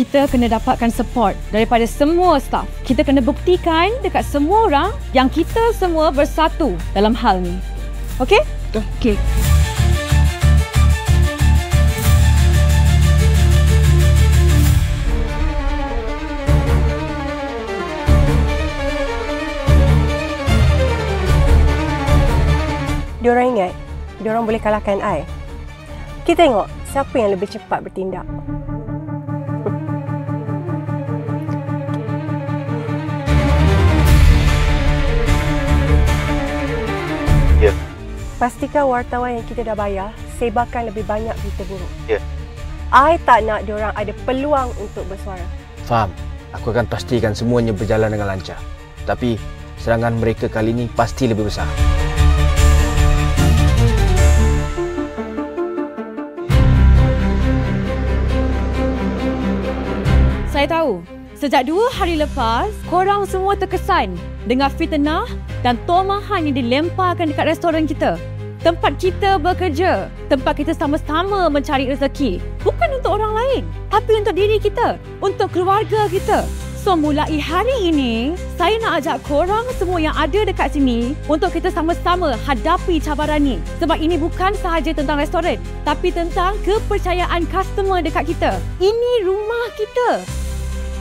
kita kena dapatkan support daripada semua staff. Kita kena buktikan dekat semua orang yang kita semua bersatu dalam hal ni. Okey? Betul. Okey. Diorang ingat, diorang boleh kalahkan I. Kita tengok siapa yang lebih cepat bertindak. Ya. Pastikan wartawan yang kita dah bayar sebarkan lebih banyak berita buruk. Ya. I tak nak diorang ada peluang untuk bersuara. Faham. Aku akan pastikan semuanya berjalan dengan lancar. Tapi serangan mereka kali ini pasti lebih besar. Saya tahu, sejak 2 hari lepas, korang semua terkesan dengan fitnah dan tomahan yang dilemparkan dekat restoran kita. Tempat kita bekerja, tempat kita sama-sama mencari rezeki. Bukan untuk orang lain, tapi untuk diri kita, untuk keluarga kita. So, mulai hari ini, saya nak ajak korang semua yang ada dekat sini untuk kita sama-sama hadapi cabaran ni. Sebab ini bukan sahaja tentang restoran, tapi tentang kepercayaan customer dekat kita. Ini rumah kita.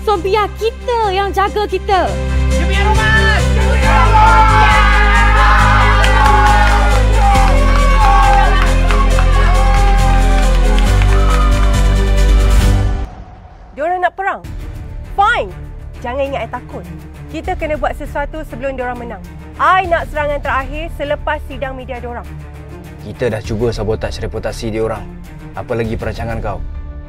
So, biar kita yang jaga kita. Dia punya rumah! Dia punya rumah! Diorang nak perang? Fine! Jangan ingat I takut. Kita kena buat sesuatu sebelum diorang menang. I nak serangan terakhir selepas sidang media diorang. Kita dah cuba sabotaj reputasi diorang. Apa lagi perancangan kau?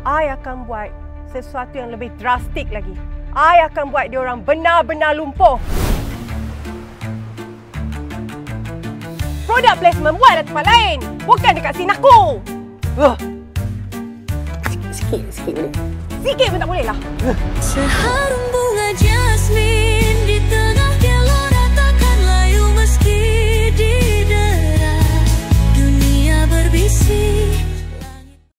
I akan buat sesuatu yang lebih drastik lagi. I akan buat diorang benar-benar lumpuh. Product placement buat di tempat lain. Bukan dekat sini aku. Sikit boleh? Sikit pun tak boleh lah. Seharum bunga jasmin